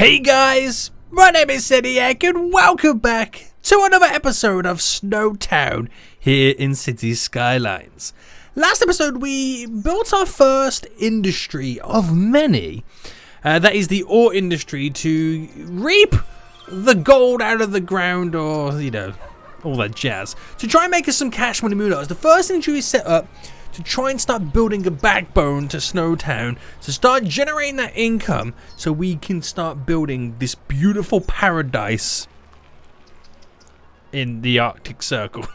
Hey guys, my name is Zeniac and welcome back to another episode of SnowTown here in City Skylines. Last episode we built our first industry of many. That is the ore industry to reap the gold out of the ground, or you know, all that jazz. To try and make us some cash money moolah. The first industry we set up to try and start building a backbone to SnowTown, to start generating that income so we can start building this beautiful paradise in the Arctic Circle.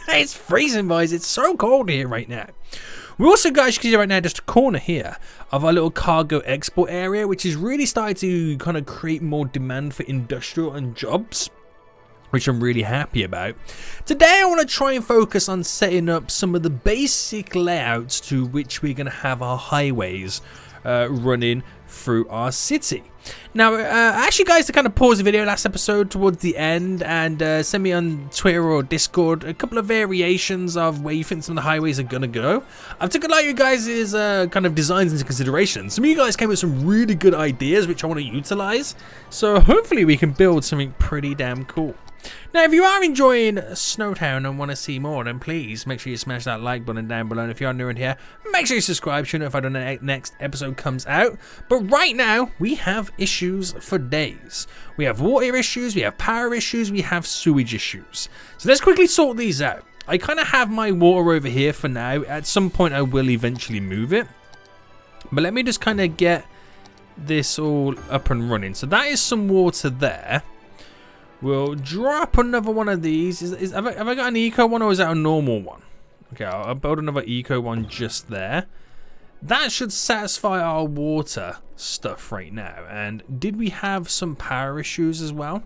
It's freezing, boys. It's so cold here right now. We also, guys, you can see right now just a corner here of our little cargo export area, which is really starting to kind of create more demand for industrial and jobs, which I'm really happy about. Today I want to try and focus on setting up some of the basic layouts to which we're going to have our highways running through our city. Now, actually, guys, to kind of pause the video last episode towards the end and send me on Twitter or Discord a couple of variations of where you think some of the highways are going to go. I've took a lot of you guys' kind of designs into consideration. Some of you guys came with some really good ideas which I want to utilize. So hopefully we can build something pretty damn cool. Now, if you are enjoying SnowTown and want to see more, then please make sure you smash that like button down below. And if you are new in here, make sure you subscribe so you know if the next episode comes out. But right now, we have issues for days. We have water issues, we have power issues, we have sewage issues. So let's quickly sort these out. I kind of have my water over here for now. At some point, I will eventually move it. But let me just kind of get this all up and running. So that is some water there. We'll drop another one of these. Have I got an eco one, or is that a normal one? Okay, I'll build another eco one just there. That should satisfy our water stuff right now. And did we have some power issues as well?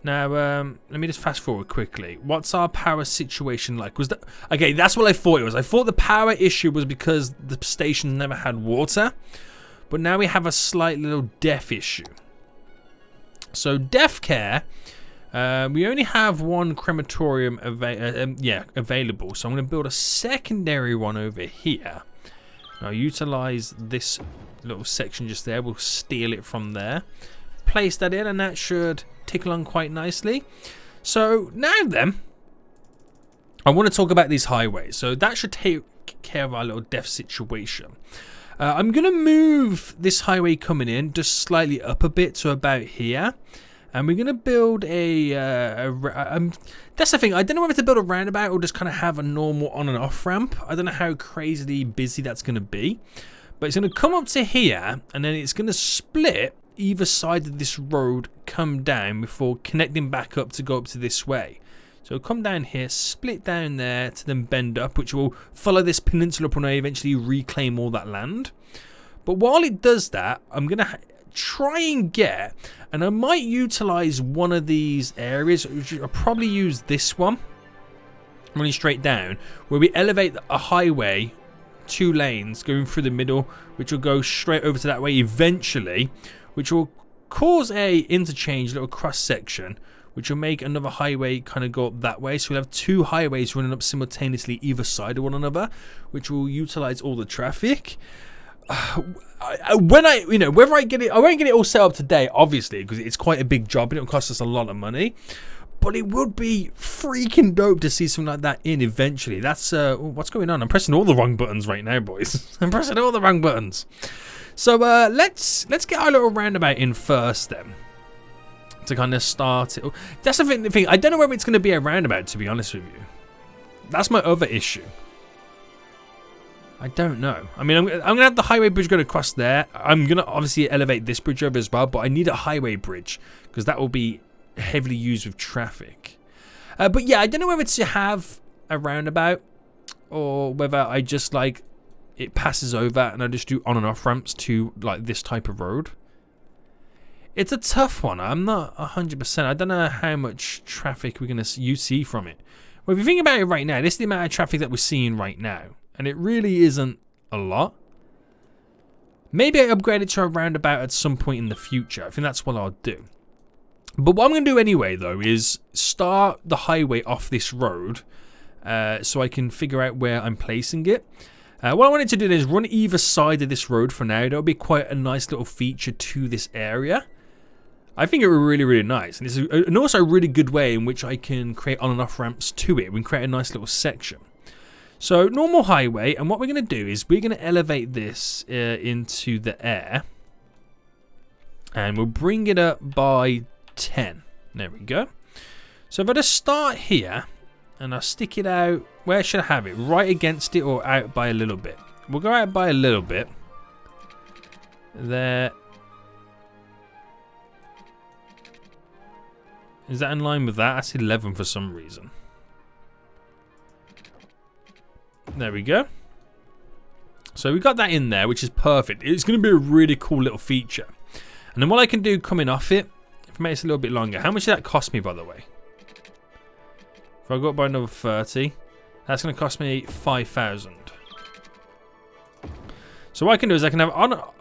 Now, let me just fast forward quickly. What's our power situation like? Was that okay? That's what I thought it was. I thought the power issue was because the station never had water, but now we have a slight little deaf issue. So death care, we only have one crematorium available, so I'm going to build a secondary one over here. Now utilize this little section just there. We'll steal it from there, place that in, and that should tick along quite nicely. So now then, I want to talk about these highways. So that should take care of our little death situation. I'm going to move this highway coming in just slightly up a bit to about here. And we're going to build that's the thing. I don't know whether to build a roundabout or just kind of have a normal on and off ramp. I don't know how crazily busy that's going to be. But it's going to come up to here, and then it's going to split either side of this road, come down before connecting back up to go up to this way. So come down here, split down there to then bend up, which will follow this peninsula up and eventually reclaim all that land. But while it does that, I'm going to try and get, and I might utilize one of these areas. I'll probably use this one, running straight down, where we elevate a highway, 2 lanes going through the middle, which will go straight over to that way eventually, which will cause a interchange, little cross section, which will make another highway kind of go up that way. So we'll have 2 highways running up simultaneously either side of one another, which will utilize all the traffic. Whether I get it, I won't get it all set up today, obviously, because it's quite a big job and it'll cost us a lot of money. But it would be freaking dope to see something like that in eventually. That's what's going on? I'm pressing all the wrong buttons right now, boys. I'm pressing all the wrong buttons. So let's get our little roundabout in first then, to kind of start it. That's the thing. I don't know whether it's going to be a roundabout, to be honest with you. That's my other issue. I don't know. I mean, I'm going to have the highway bridge going across there. I'm going to obviously elevate this bridge over as well, but I need a highway bridge because that will be heavily used with traffic. But yeah, I don't know whether to have a roundabout or whether I just like it passes over and I just do on and off ramps to like this type of road. It's a tough one. I'm not 100%. I don't know how much traffic we're going to see from it. Well, if you think about it right now, this is the amount of traffic that we're seeing right now. And it really isn't a lot. Maybe I upgrade it to a roundabout at some point in the future. I think that's what I'll do. But what I'm going to do anyway, though, is start the highway off this road so I can figure out where I'm placing it. What I wanted to do is run either side of this road for now. That'll be quite a nice little feature to this area. I think it would be really, really nice. And also a really good way in which I can create on and off ramps to it. We can create a nice little section. So normal highway, and what we're going to do is we're going to elevate this into the air. And we'll bring it up by 10. There we go. So if I just start here, and I'll stick it out, where should I have it? Right against it or out by a little bit? We'll go out by a little bit. There. Is that in line with that? That's 11 for some reason. There we go. So we got that in there, which is perfect. It's going to be a really cool little feature. And then what I can do coming off it, if I make this a little bit longer. How much did that cost me, by the way? If I go up by another 30, that's going to cost me 5,000. So what I can do is I can have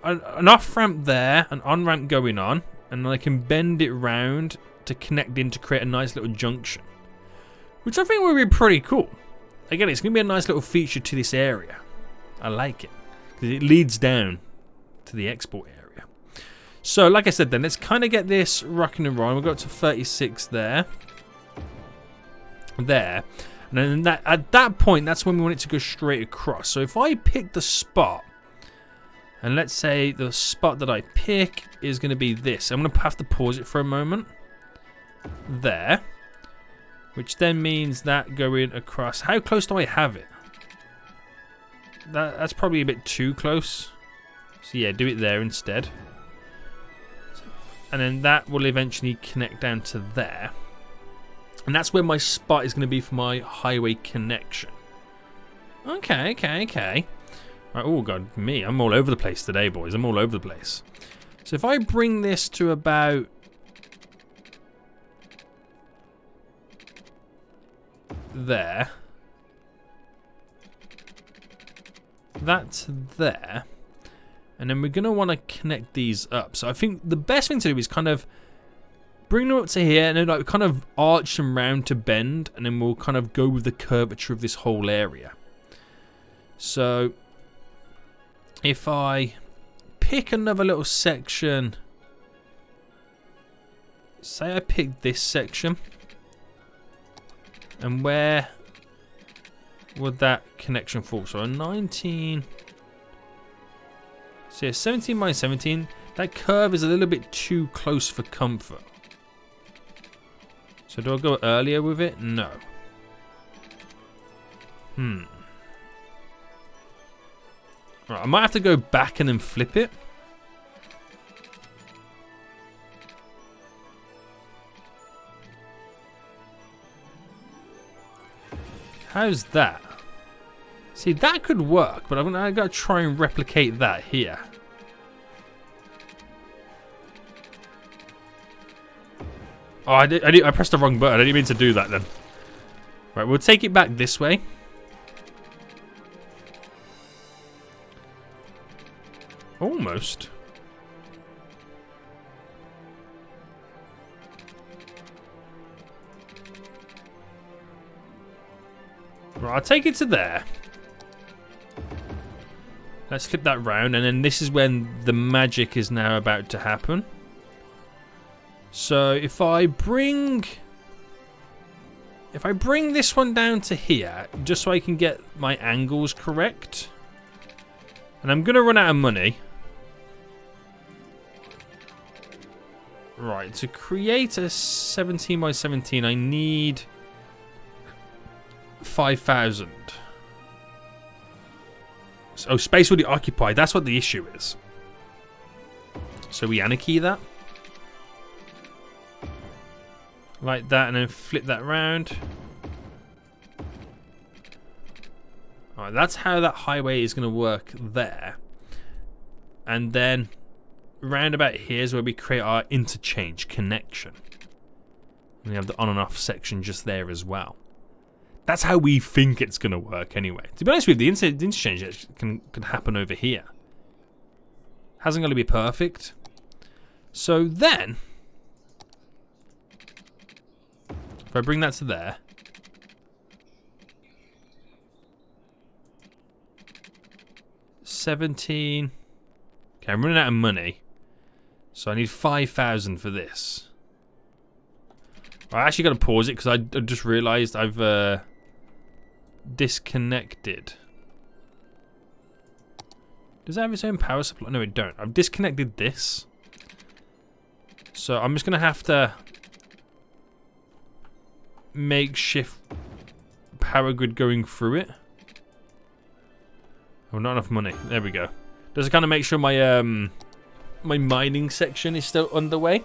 an off-ramp there, an on-ramp going on, and then I can bend it round to connect in to create a nice little junction, which I think would be pretty cool. Again, it's going to be a nice little feature to this area. I like it because it leads down to the export area. So like I said then, let's kind of get this rocking and rolling. We'll go up to 36 there. And then at that point, that's when we want it to go straight across. So if I pick the spot, and let's say the spot that I pick is going to be this. I'm going to have to pause it for a moment. There. Which then means that going across. How close do I have it? That's probably a bit too close. So yeah, do it there instead. And then that will eventually connect down to there. And that's where my spot is going to be for my highway connection. Okay. Right, oh god, me. I'm all over the place today, boys. I'm all over the place. So if I bring this to about... there. That's there. And then we're going to want to connect these up. So I think the best thing to do is kind of bring them up to here and then like kind of arch them round to bend, and then we'll kind of go with the curvature of this whole area. So if I pick another little section, say I pick this section, and where would that connection fall? So a 19, so yeah, 17 by 17, that curve is a little bit too close for comfort. So do I go earlier with it? No. Right, I might have to go back and then flip it. How's that? See, that could work, but I gotta try and replicate that here. Oh, I pressed the wrong button. I didn't mean to do that then. Right, we'll take it back this way. Almost. Right, I'll take it to there. Let's flip that round, and then this is when the magic is now about to happen. So if I bring this one down to here, just so I can get my angles correct, and I'm gonna run out of money. Right, to create a 17 by 17, I need 5,000. Oh, space already occupied. That's what the issue is. So we anarchy that. Like that, and then flip that round. Alright, that's how that highway is going to work there. And then round about here is where we create our interchange connection. And we have the on and off section just there as well. That's how we think it's going to work anyway. To be honest with you, the interchange can happen over here. Hasn't got to be perfect. So then, if I bring that to there, $17. Okay, I'm running out of money. So I need 5,000 for this. I actually got to pause it because I just realised I've disconnected. Does it have its own power supply? No, it don't. I've disconnected this. So I'm just going to have to makeshift power grid going through it. Oh, not enough money. There we go. Just to kind of make sure my my mining section is still underway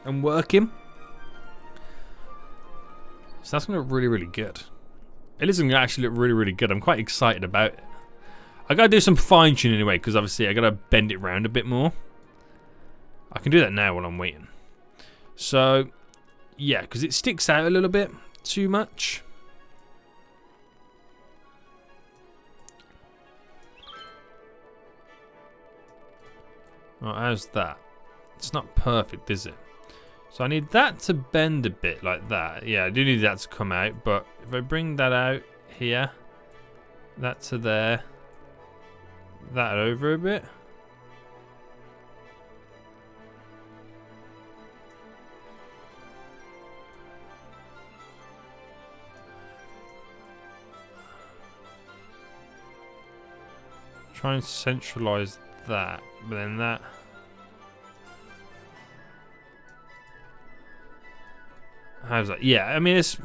and working. So that's going to look really, really good. It is going to actually look really, really good. I'm quite excited about it. I got to do some fine tuning anyway, because obviously I got to bend it around a bit more. I can do that now while I'm waiting. So, yeah, because it sticks out a little bit too much. Oh, how's that? It's not perfect, is it? So I need that to bend a bit like that. Yeah, I do need that to come out, but if I bring that out here, that to there, that over a bit. Try and centralize that, but then that. How's that? Yeah, I mean, it's.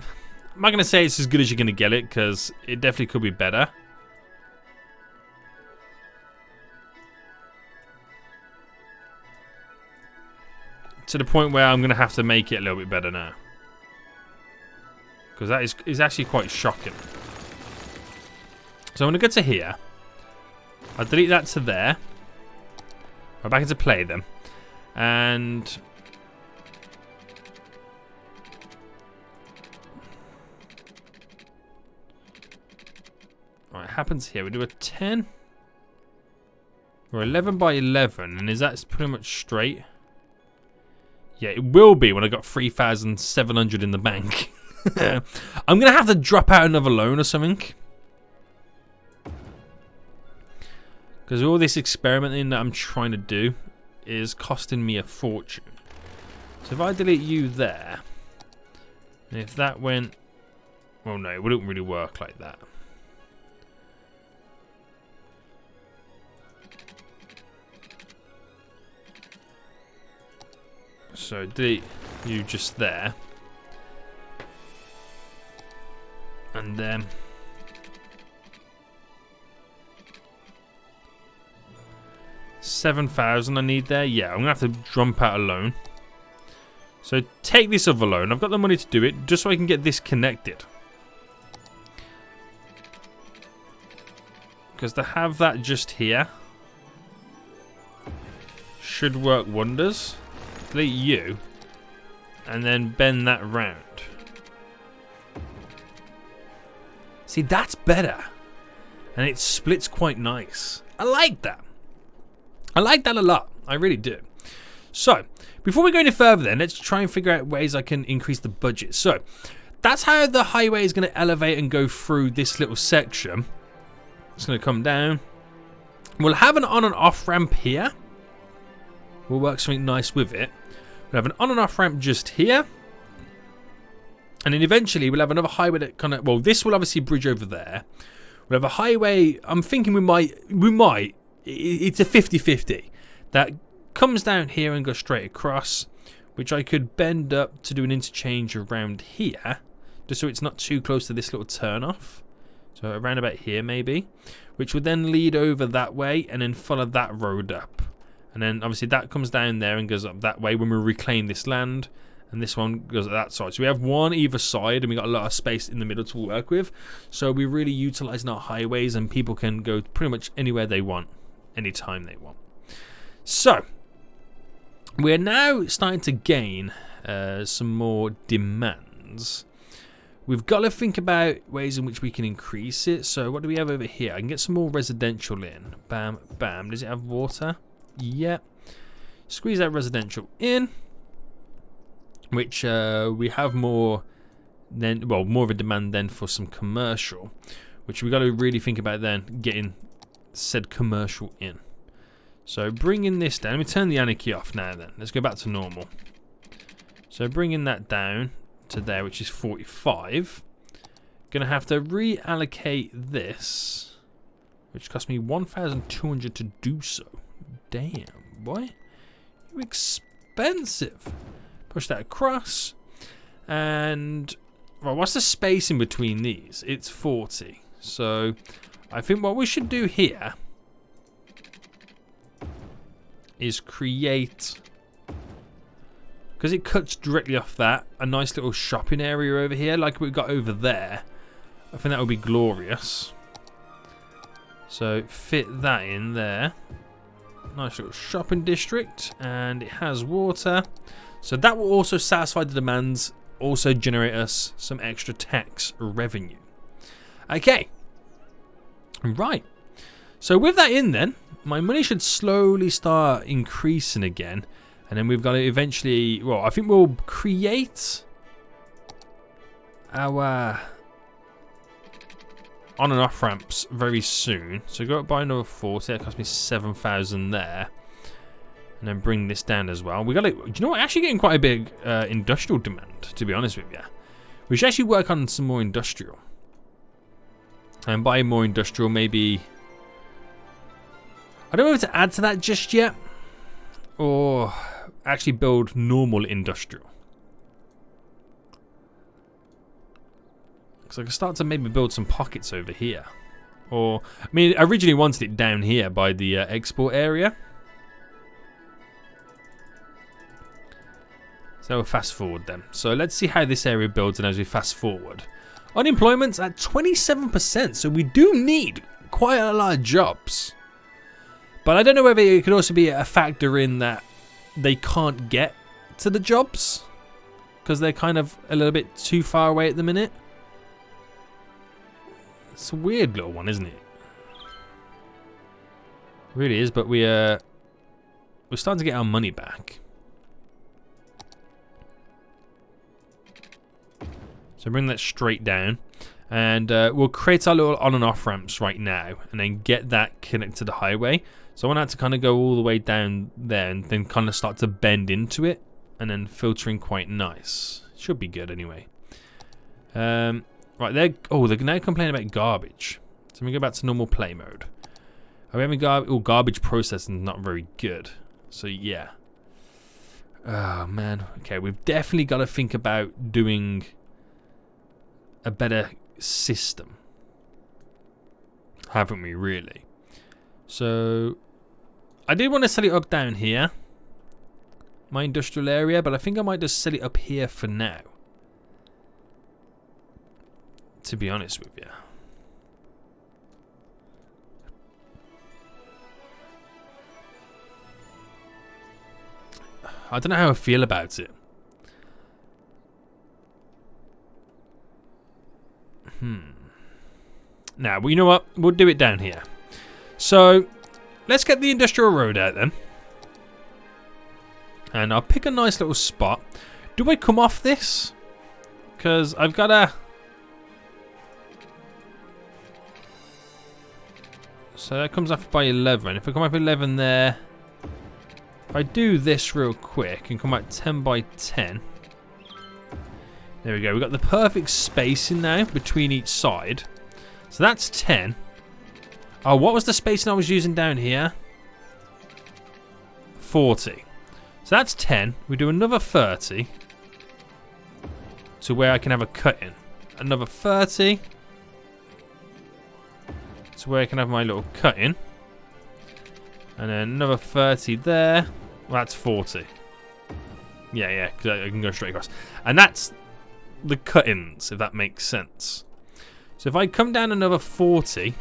I'm not going to say it's as good as you're going to get it, because it definitely could be better. To the point where I'm going to have to make it a little bit better now. Because that is actually quite shocking. So I'm going to go to here. I'll delete that to there. Go back into play then. And what happens here? We do a 10 or 11 by 11, and is that pretty much straight? Yeah, it will be when I got 3,700 in the bank. I'm gonna have to drop out another loan or something, because all this experimenting that I'm trying to do is costing me a fortune. So if I delete you there, and if that went, well, no, it wouldn't really work like that. So delete you just there, and then 7,000 I need there. Yeah, I'm gonna have to jump out a loan. So take this other loan. I've got the money to do it, just so I can get this connected. Because to have that just here should work wonders. Delete you, and then bend that round. See, that's better, and it splits quite nice. I like that. I like that a lot. I really do. So, before we go any further then, let's try and figure out ways I can increase the budget. So, that's how the highway is going to elevate and go through this little section. It's going to come down. We'll have an on and off ramp here. We'll work something nice with it. We'll have an on and off ramp just here. And then eventually we'll have another highway that kind of, well, this will obviously bridge over there. We'll have a highway, I'm thinking we might, it's a 50-50. That comes down here and goes straight across, which I could bend up to do an interchange around here, just so it's not too close to this little turn off. So around about here maybe, which would then lead over that way and then follow that road up. And then obviously that comes down there and goes up that way when we reclaim this land. And this one goes at that side. So we have one either side, and we got a lot of space in the middle to work with. So we're really utilizing our highways, and people can go pretty much anywhere they want, anytime they want. So we're now starting to gain some more demands. We've got to think about ways in which we can increase it. So what do we have over here? I can get some more residential in. Bam, bam. Does it have water? Yep. Squeeze that residential in, which we have more then, well, more of a demand then for some commercial, which we got to really think about then getting said commercial in. So bringing this down. Let me turn the anarchy off now then. Let's go back to normal. So bringing that down to there, which is 45. Gonna have to reallocate this, which cost me 1,200 to do so. Damn, boy. You expensive. Push that across. And, well, what's the space in between these? It's 40. So, I think what we should do here is create, because it cuts directly off that, a nice little shopping area over here, like we've got over there. I think that would be glorious. So, fit that in there. Nice little shopping district, and it has water. So that will also satisfy the demands, also generate us some extra tax revenue. Okay. Right. So with that in then, my money should slowly start increasing again. And then we've got to eventually, well, I think we'll create our on and off ramps very soon. So go up by another 40. That cost me 7,000 there. And then bring this down as well. We got to, do you know what? Actually getting quite a big industrial demand, to be honest with you. We should actually work on some more industrial. And by more industrial, maybe, I don't know if to add to that just yet, or actually build normal industrial. Because I can start to maybe build some pockets over here. Or, I mean, I originally wanted it down here by the export area. So we'll fast forward then. So let's see how this area builds and as we fast forward. Unemployment's at 27%, so we do need quite a lot of jobs. But I don't know whether it could also be a factor in that they can't get to the jobs because they're kind of a little bit too far away at the minute. It's a weird little one, isn't it? It really is, but we're starting to get our money back. So bring that straight down, and we'll create our little on and off ramps right now, and then get that connected to the highway. So I want that to kind of go all the way down there, and then kind of start to bend into it, and then filtering quite nice. Should be good anyway. Right, they're now complaining about garbage. So we go back to normal play mode. Are we having garbage processing is not very good. So yeah. Oh man. Okay, we've definitely got to think about doing a better system, haven't we really? So I did want to set it up down here, my industrial area, but I think I might just set it up here for now, to be honest with you. I don't know how I feel about it. Now, well, you know what? We'll do it down here. So, let's get the industrial road out then. And I'll pick a nice little spot. Do I come off this? Because I've got a... So that comes off by 11. If I come off 11 there... If I do this real quick and come out 10 by 10... There we go. We've got the perfect spacing now between each side. So that's 10. Oh, what was the spacing I was using down here? 40. So that's 10. We do another 30. To where I can have a cut in. Another 30. To where I can have my little cut in. And then another 30 there. Well, that's 40. Yeah, because I can go straight across. And that's the cut-ins, if that makes sense. So if I come down another 40,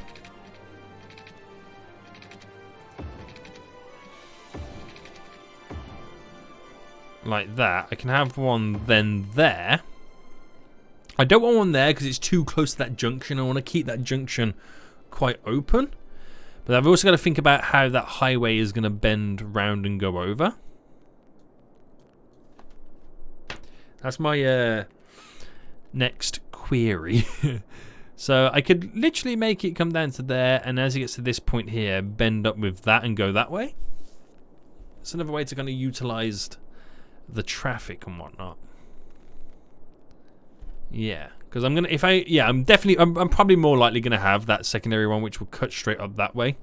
like that, I can have one then there. I don't want one there because it's too close to that junction. I want to keep that junction quite open. But I've also got to think about how that highway is going to bend round and go over. That's my next query. So I could literally make it come down to there, and as it gets to this point here, bend up with that and go that way. It's another way to kind of utilize the traffic and whatnot. Yeah, because I'm gonna, I'm probably more likely gonna have that secondary one, which will cut straight up that way.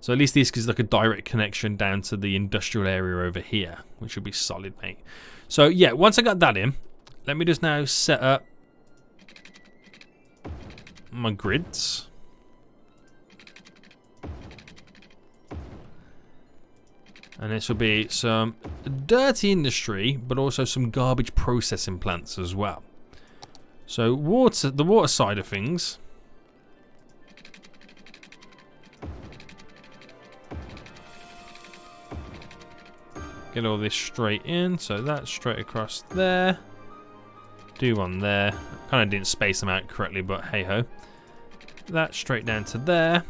So at least this gives like a direct connection down to the industrial area over here, which will be solid, mate. So yeah, once I got that in, let me just now set up my grids. And this will be some dirty industry, but also some garbage processing plants as well. So the water side of things. Get all this straight in, so that's straight across there. Do one there. Kind of didn't space them out correctly, but hey ho. That straight down to there.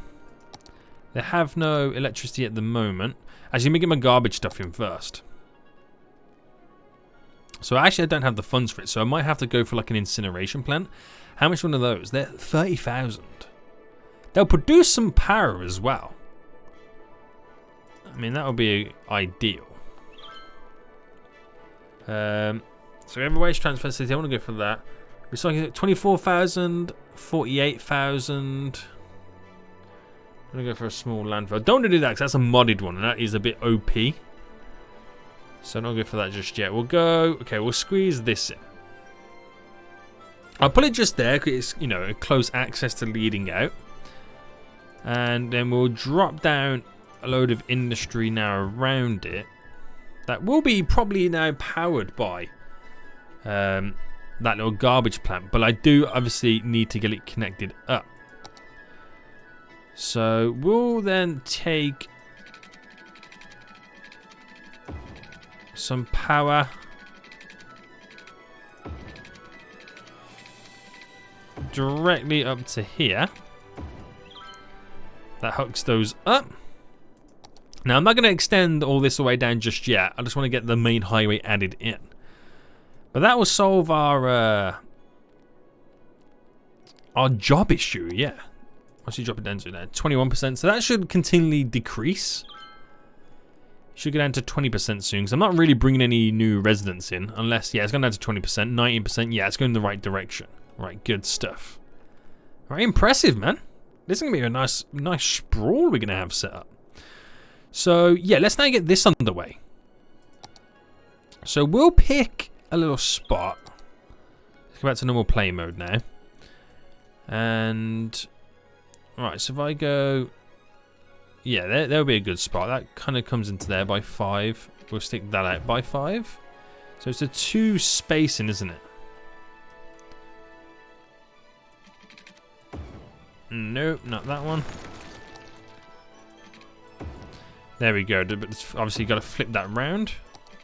They have no electricity at the moment. Actually, let me get my garbage stuff in first. So actually, I don't have the funds for it, so I might have to go for like an incineration plant. How much one of those? They're 30,000. They'll produce some power as well. I mean, that would be ideal. So every waste transfer city, I want to go for that. Recycling 24,000, 48,000. I'm going to go for a small landfill. I don't want to do that because that's a modded one and that is a bit OP. So I'm not going to go for that just yet. We'll go, okay, we'll squeeze this in. I'll put it just there because it's, you know, a close access to leading out. And then we'll drop down a load of industry now around it. That will be probably now powered by that little garbage plant. But I do obviously need to get it connected up. So we'll then take some power directly up to here. That hooks those up. Now, I'm not going to extend all this the way down just yet. I just want to get the main highway added in. But that will solve our job issue, yeah. What's you drop it down to now? 21%. So that should continually decrease. Should go down to 20% soon. Because I'm not really bringing any new residents in. Unless, yeah, it's going down to 20%. 19%, yeah, it's going in the right direction. Right, good stuff. Very impressive, man. This is going to be a nice sprawl we're going to have set up. So, yeah, let's now get this underway. So, we'll pick a little spot. Let's go back to normal play mode now. And, right, so if I go... Yeah, there'll be a good spot. That kind of comes into there by 5. We'll stick that out by 5. So, it's a 2 spacing, isn't it? Nope, not that one. There we go, but obviously you got to flip that round.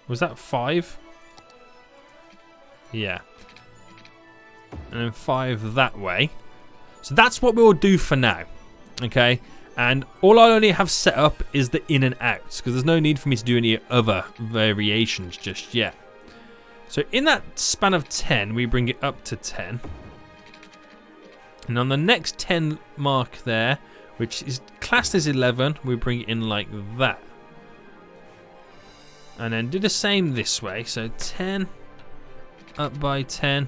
Was that 5? Yeah. And then 5 that way. So that's what we'll do for now. Okay? And all I only have set up is the in and outs, because there's no need for me to do any other variations just yet. So in that span of 10, we bring it up to 10. And on the next 10 mark there, which is classed as 11, we bring it in like that. And then do the same this way. So 10 up by 10.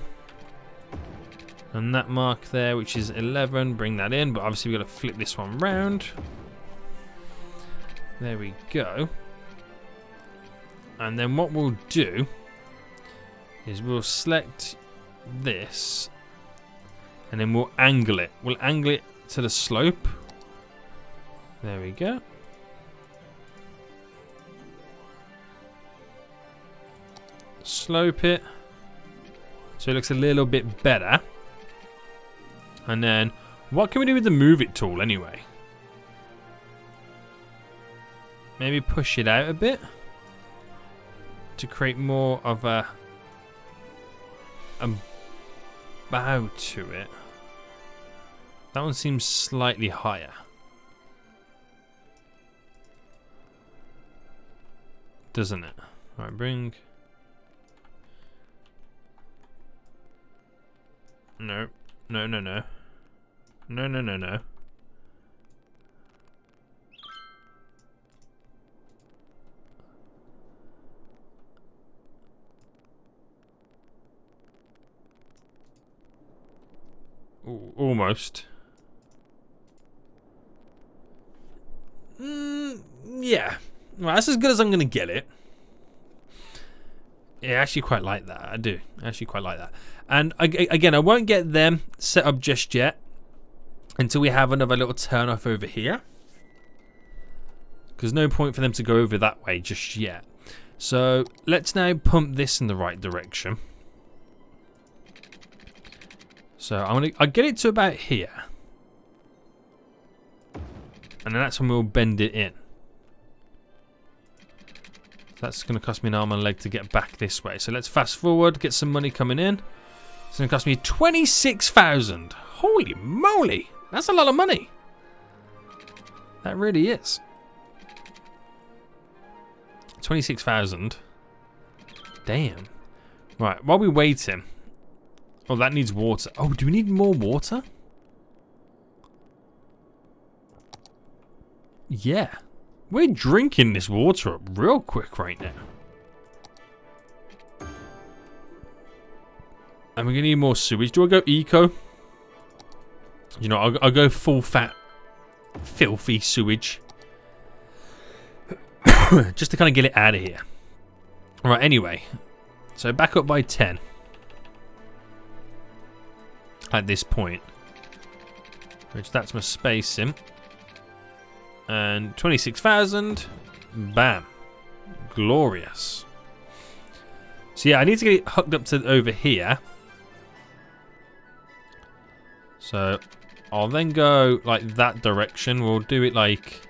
And that mark there, which is 11, bring that in. But obviously we've got to flip this one round. There we go. And then what we'll do is we'll select this. And then we'll angle it. We'll angle it to the slope. There we go. Slope it. So it looks a little bit better. And then, what can we do with the move it tool anyway? Maybe push it out a bit. To create more of a bow to it. That one seems slightly higher. Doesn't it? Alright, bring. No. No, no, no. No, no, no, no. Ooh, almost. Yeah. Well, that's as good as I'm going to get it. Yeah, I actually quite like that. I do. I actually quite like that. And again, I won't get them set up just yet until we have another little turn off over here. Because no point for them to go over that way just yet. So let's now pump this in the right direction. So I'll get it to about here. And then that's when we'll bend it in. That's going to cost me an arm and a leg to get back this way. So let's fast forward, get some money coming in. It's going to cost me 26,000. Holy moly. That's a lot of money. That really is. 26,000. Damn. Right, while we waiting. Oh, that needs water. Oh, do we need more water? Yeah. We're drinking this water up real quick right now. And we're going to need more sewage. Do I go eco? You know, I'll go full fat, filthy sewage. Just to kind of get it out of here. Right, anyway. So back up by 10. At this point. Which that's my spacing. And 26,000. Bam. Glorious. So yeah, I need to get it hooked up to over here. So I'll then go like that direction. We'll do it like...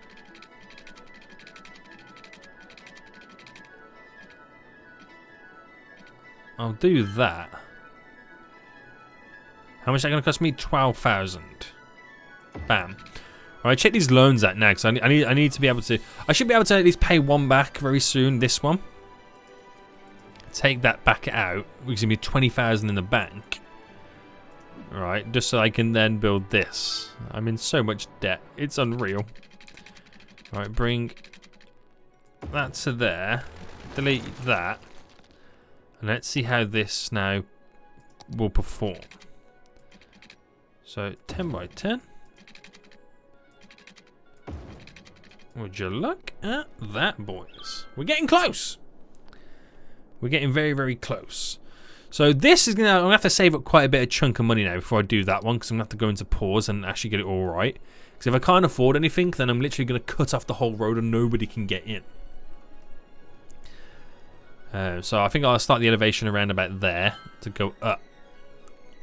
I'll do that. How much is that going to cost me? 12,000. Bam. Alright, check these loans out now, because I need to be able to... I should be able to at least pay one back very soon, this one. Take that back out, which is going to be 20,000 in the bank. Alright, just so I can then build this. I'm in so much debt. It's unreal. Alright, bring that to there. Delete that. And let's see how this now will perform. So 10 by 10. Would you look at that, boys? We're getting close. We're getting very, very close. So this is I'm gonna have to save up quite a bit of chunk of money now before I do that one, because I'm gonna have to go into pause and actually get it all right. Because if I can't afford anything, then I'm literally gonna cut off the whole road and nobody can get in. So I think I'll start the elevation around about there to go up.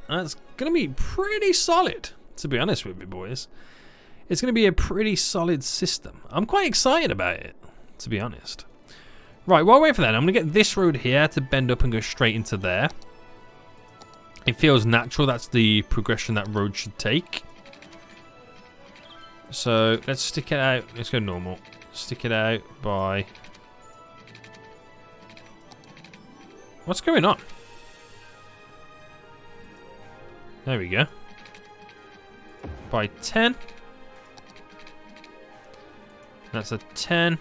That's going to be pretty solid, to be honest with you, boys. It's going to be a pretty solid system. I'm quite excited about it, to be honest. Right, while I wait for that, I'm going to get this road here to bend up and go straight into there. It feels natural. That's the progression that road should take. So let's stick it out. Let's go normal. Stick it out by... What's going on? There we go. By 10. That's a 10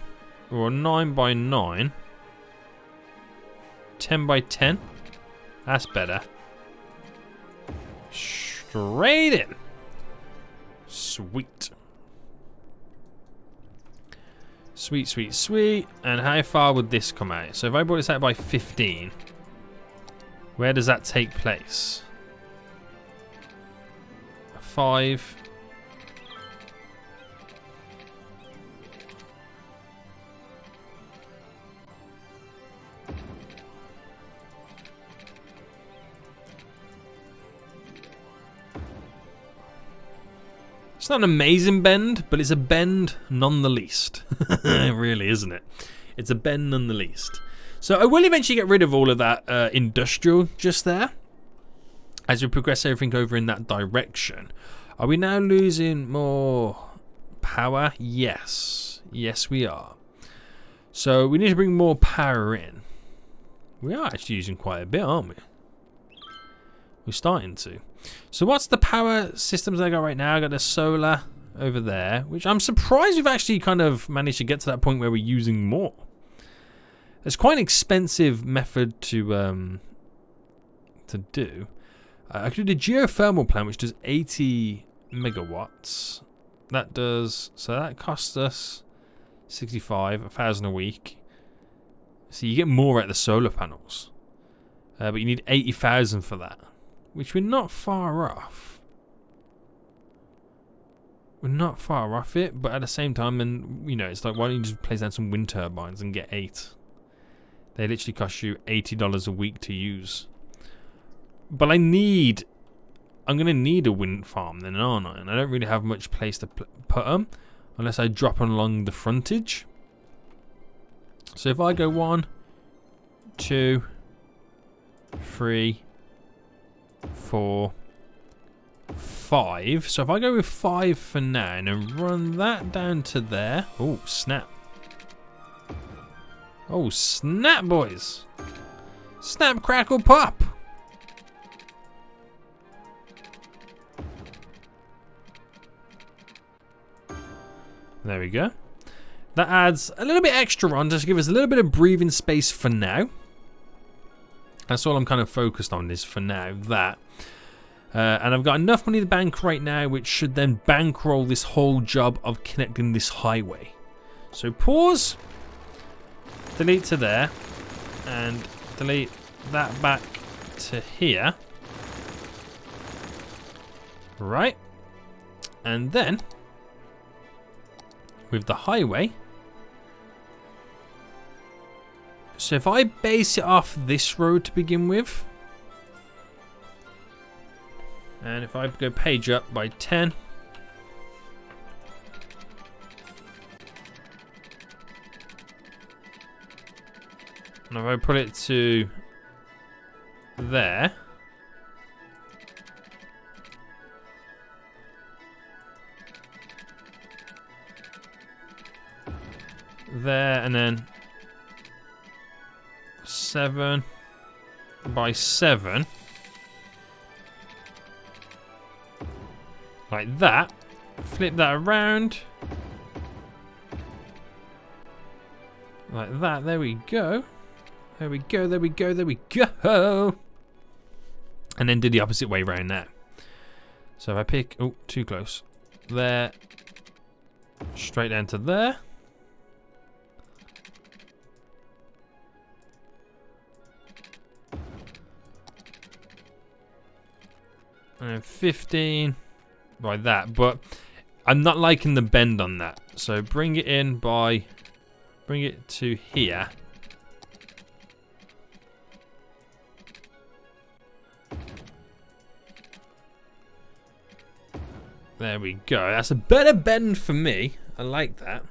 or a 9 by 9. 10 by 10. That's better. Straight in. Sweet. Sweet, sweet, sweet. And how far would this come out? So if I brought this out by 15, where does that take place? 5. It's not an amazing bend, but it's a bend none the least. It really, isn't it? It's a bend none the least. So I will eventually get rid of all of that industrial just there. As we progress everything over in that direction. Are we now losing more power? Yes. Yes, we are. So we need to bring more power in. We are actually using quite a bit, aren't we? We're starting to. So what's the power systems I got right now? I got the solar over there, which I'm surprised we've actually kind of managed to get to that point where we're using more. It's quite an expensive method to do. I could do the geothermal plant, which does 80 megawatts. That does, so that costs us 65, 1,000 a week. So you get more at the solar panels. But you need 80,000 for that, which we're not far off. We're not far off it, but at the same time, and you know, it's like, why don't you just place down some wind turbines and get 8? They literally cost you $80 a week to use. But I'm going to need a wind farm then, aren't I? And I don't really have much place to put them unless I drop them along the frontage. So if I go 1, 2, 3, 4, 5. So if I go with 5 for now and run that down to there. Oh, snap. Oh, snap, boys. Snap, crackle, pop. There we go. That adds a little bit extra on just to give us a little bit of breathing space for now. That's all I'm kind of focused on is for now, that. And I've got enough money in the bank right now, which should then bankroll this whole job of connecting this highway. So pause, delete to there, and delete that back to here. Right. And then, with the highway, so if I base it off this road to begin with, and if I go page up by 10, and if I put it to there, there, and then 7 by 7, like that. Flip that around like that. There we go. There we go. There we go. There we go. And then do the opposite way around now. So if I pick, oh, too close. There, straight down to there. And 15 by that, but I'm not liking the bend on that. So bring it in by, bring it to here. There we go. That's a better bend for me. I like that.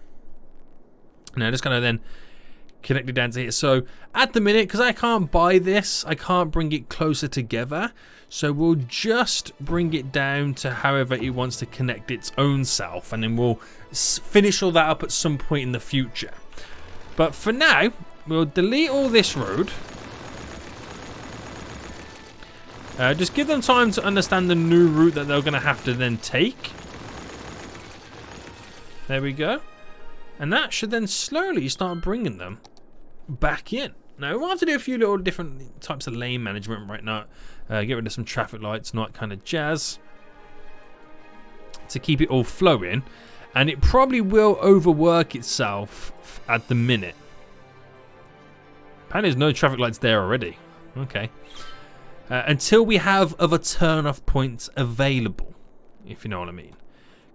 Now just kind of then connect it down to here. So at the minute, because I can't buy this, I can't bring it closer together. So we'll just bring it down to however it wants to connect its own self, and then we'll finish all that up at some point in the future. But for now, we'll delete all this road. Just give them time to understand the new route that they're going to have to then take. There we go. And that should then slowly start bringing them back in. Now, we'll have to do a few little different types of lane management right now. Get rid of some traffic lights and all that kind of jazz to keep it all flowing. And it probably will overwork itself at the minute. Apparently there's no traffic lights there already. Okay. Until we have other turn-off points available, if you know what I mean.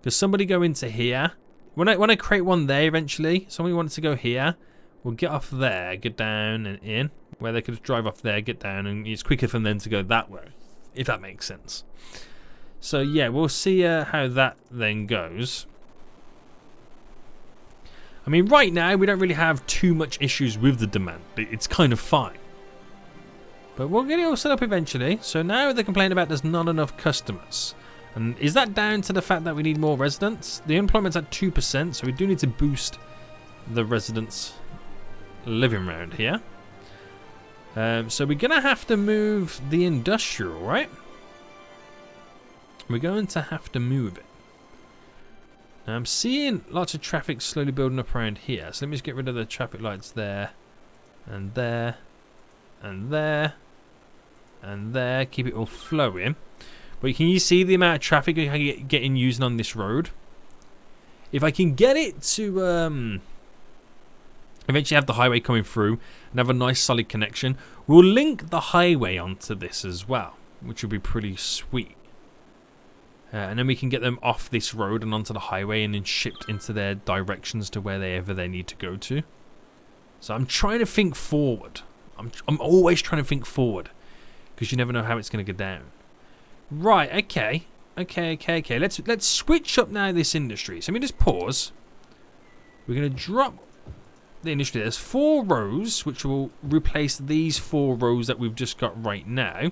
Because somebody go into here. When I create one there eventually, somebody wants to go here. We'll get off there, get down and in, where they could just drive off there, get down, and it's quicker for them to go that way, if that makes sense. So yeah, we'll see how that then goes. I mean, right now, we don't really have too much issues with the demand. It's kind of fine. But we'll get it all set up eventually. So now they complain about there's not enough customers. And is that down to the fact that we need more residents? The unemployment's at 2%, so we do need to boost the residents living around here. So we're going to have to move the industrial, right? We're going to have to move it. Now I'm seeing lots of traffic slowly building up around here. So let me just get rid of the traffic lights there. And there. And there. and there. Keep it all flowing. But can you see the amount of traffic I getting using on this road? If I can get it to eventually have the highway coming through and have a nice solid connection, we'll link the highway onto this as well, which will be pretty sweet. And then we can get them off this road and onto the highway and then shipped into their directions to wherever they need to go to. So I'm trying to think forward. I'm always trying to think forward, because you never know how it's going to go down. Right, okay. Let's switch up now this industry. So let me just pause. We're going to drop the industry. There's 4 rows, which will replace these 4 rows that we've just got right now.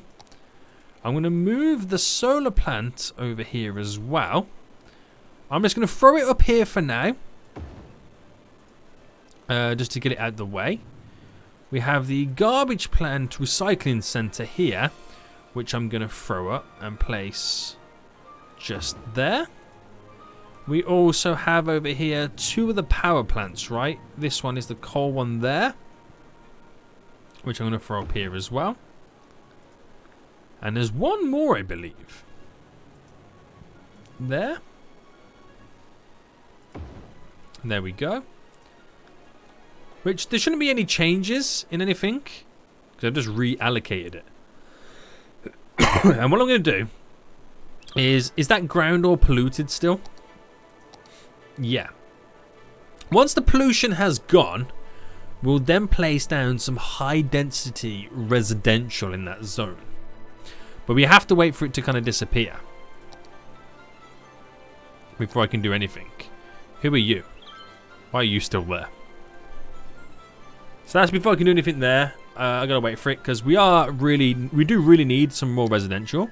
I'm going to move the solar plant over here as well. I'm just going to throw it up here for now. Just to get it out of the way. We have the garbage plant recycling center here, which I'm going to throw up and place just there. We also have over here 2 of the power plants, right? This one is the coal one there, which I'm going to throw up here as well. And there's 1 more, I believe. There. There we go. Which, there shouldn't be any changes in anything, because I've just reallocated it. And what I'm going to do is that ground all polluted still? Yeah. Once the pollution has gone, we'll then place down some high density residential in that zone. But we have to wait for it to kind of disappear before I can do anything. Who are you? Why are you still there? So that's before I can do anything there. I gotta wait for it, because we do really need some more residential,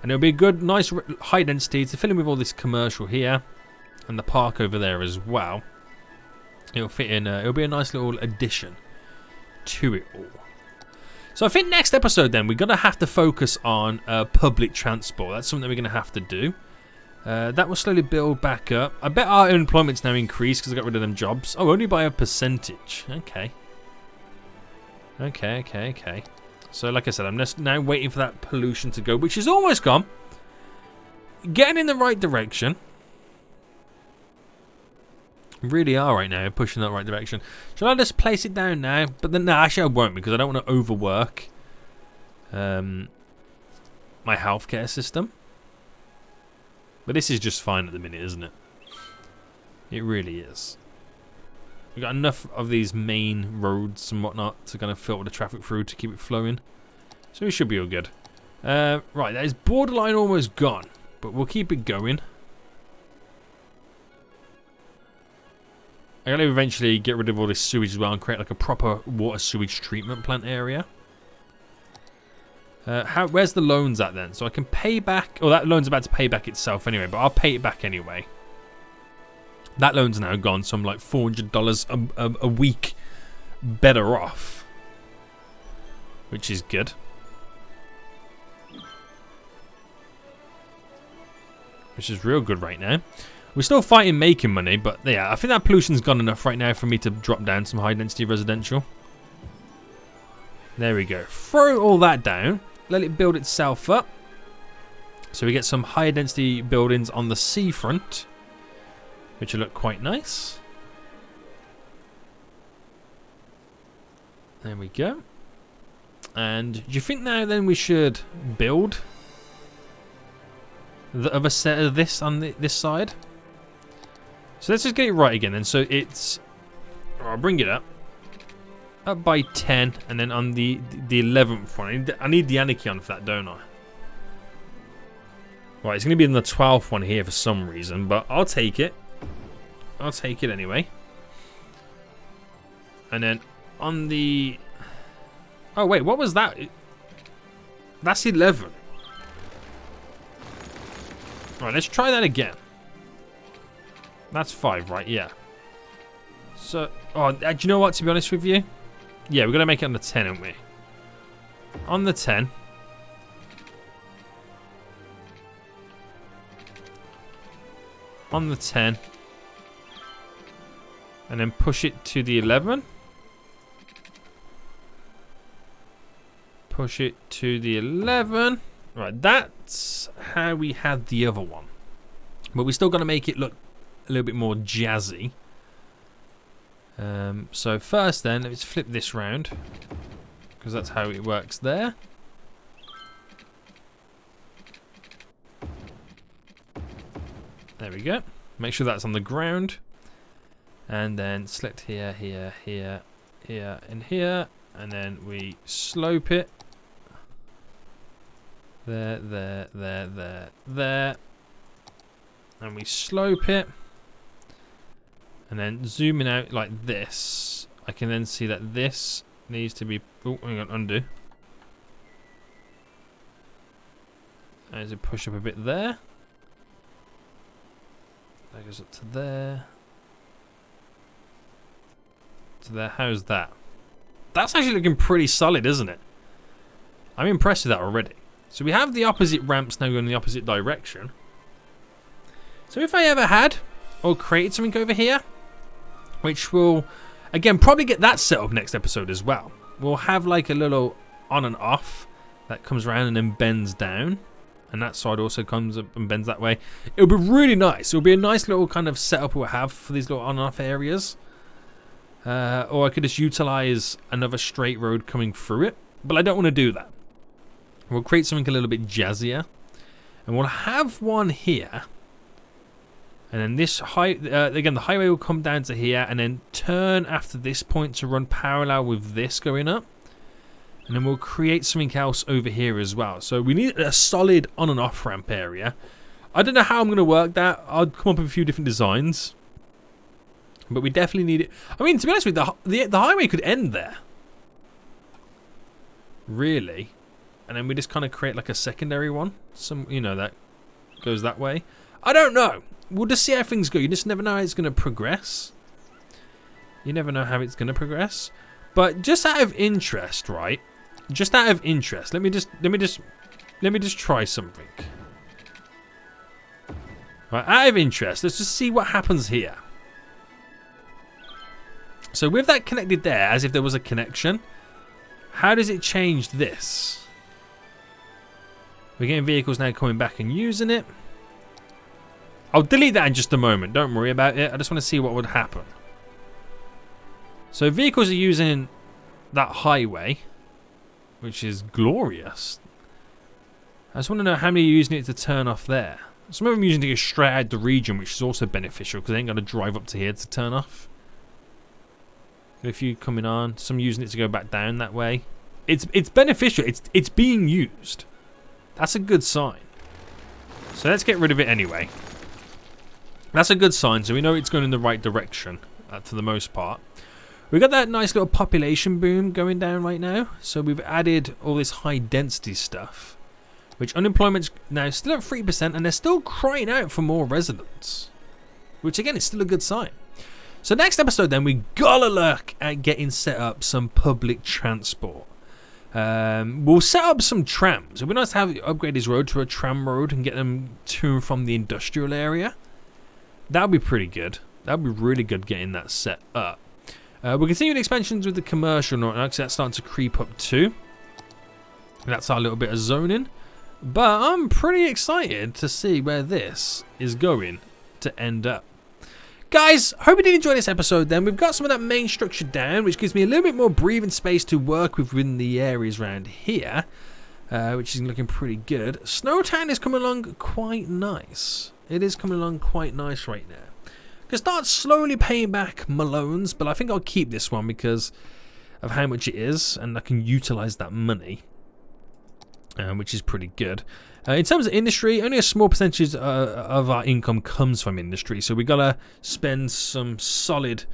and it'll be a good, nice, high density to fill in with all this commercial here, and the park over there as well. It'll fit in. It'll be a nice little addition to it all. So I think next episode then we're gonna have to focus on public transport. That's something that we're gonna have to do. That will slowly build back up. I bet our unemployment's now increased because I got rid of them jobs. Oh, only by a percentage. Okay. So like I said, I'm just now waiting for that pollution to go, which is almost gone. Getting in the right direction. Really are right now, pushing in the right direction. Shall I just place it down now? But then, no, actually I won't, because I don't want to overwork my healthcare system. But this is just fine at the minute, isn't it? It really is. We've got enough of these main roads and whatnot to kind of filter the traffic through to keep it flowing. So we should be all good. Right, that is borderline almost gone, but we'll keep it going. I gotta eventually get rid of all this sewage as well and create like a proper water sewage treatment plant area. Where's the loans at then? So I can pay back. Oh, that loan's about to pay back itself anyway, but I'll pay it back anyway. That loan's now gone, so I'm like $400 a week better off, which is good. Which is real good right now. We're still fighting making money, but yeah, I think that pollution's gone enough right now for me to drop down some high density residential. There we go. Throw all that down. Let it build itself up. So we get some high density buildings on the seafront, which will look quite nice. There we go. And do you think now then we should build the other set of this on this side? So let's just get it right again then. So it's... I'll bring it up by 10, and then on the 11th one. I need the anarchy on for that, don't I? Right, it's going to be in the 12th one here for some reason, but I'll take it. I'll take it anyway. And then on the... Oh, wait, what was that? That's 11. Right, let's try that again. That's 5, right? Yeah. So, oh, do you know what, to be honest with you? Yeah, we're going to make it on the 10, aren't we? On the 10. On the 10. And then push it to the 11. Push it to the 11. Right, that's how we had the other one. But we still got to make it look a little bit more jazzy. So first then, let's flip this round. Because that's how it works there. There we go. Make sure that's on the ground. And then select here, here, here, here, and here. And then we slope it. There, there, there, there, there. And we slope it. And then zooming out like this, I can then see that this needs to be... Oh, hang on, undo. As it push up a bit there. That goes up to there. To there. How's that? That's actually looking pretty solid, isn't it? I'm impressed with that already. So we have the opposite ramps now going in the opposite direction. So if I ever had or created something over here, which will, again, probably get that set up next episode as well. We'll have like a little on and off that comes around and then bends down. And that side also comes up and bends that way. It'll be really nice. It'll be a nice little kind of setup we'll have for these little on and off areas. Or I could just utilize another straight road coming through it. But I don't want to do that. We'll create something a little bit jazzier. And we'll have one here. And then this again, the highway will come down to here and then turn after this point to run parallel with this going up. And then we'll create something else over here as well. So we need a solid on and off ramp area. I don't know how I'm going to work that. I'll come up with a few different designs. But we definitely need it. I mean, to be honest with you, the highway could end there. Really. And then we just kind of create like a secondary one. That goes that way. I don't know. We'll just see how things go. You just never know how it's going to progress. You never know how it's going to progress. But just out of interest, right? Just out of interest, let me just try something. Right, out of interest, let's just see what happens here. So with that connected there, as if there was a connection, how does it change this? We're getting vehicles now coming back and using it. I'll delete that in just a moment. Don't worry about it. I just want to see what would happen. So vehicles are using that highway, which is glorious. I just want to know how many are using it to turn off there. Some of them are using it to go straight out the region, which is also beneficial because they ain't got to drive up to here to turn off. A few coming on. Some using it to go back down that way. It's beneficial. It's being used. That's a good sign. So let's get rid of it anyway. That's a good sign. So we know it's going in the right direction for the most part. We've got that nice little population boom going down right now. So we've added all this high density stuff. Which unemployment's now still at 3% and they're still crying out for more residents. Which again is still a good sign. So next episode then we gotta look at getting set up some public transport. We'll set up some trams. It'd be nice to have upgrade this road to a tram road and get them to and from the industrial area. That would be pretty good. That would be really good getting that set up. We're continuing expansions with the commercial now because that's starting to creep up too. That's our little bit of zoning. But I'm pretty excited to see where this is going to end up. Guys, hope you did enjoy this episode then. We've got some of that main structure down, which gives me a little bit more breathing space to work within the areas around here, which is looking pretty good. SnowTown is coming along quite nice. It is coming along quite nice right now. I can start slowly paying back my loans, but I think I'll keep this one because of how much it is, and I can utilize that money, which is pretty good. In terms of industry, only a small percentage of our income comes from industry, so we gotta spend some solid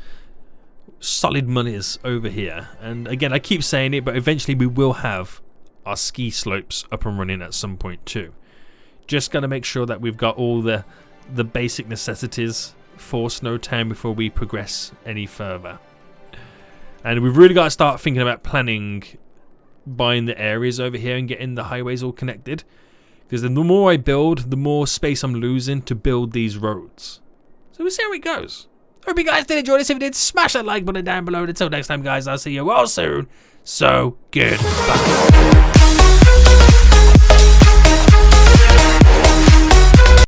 monies over here. And again, I keep saying it, but eventually we will have our ski slopes up and running at some point too. Just gotta make sure that we've got all the basic necessities for SnowTown before we progress any further. And we've really got to start thinking about planning buying the areas over here and getting the highways all connected. Because the more I build, the more space I'm losing to build these roads. So we'll see how it goes. Hope you guys did enjoy this. If you did, smash that like button down below. And until next time, guys, I'll see you all soon. So, goodbye.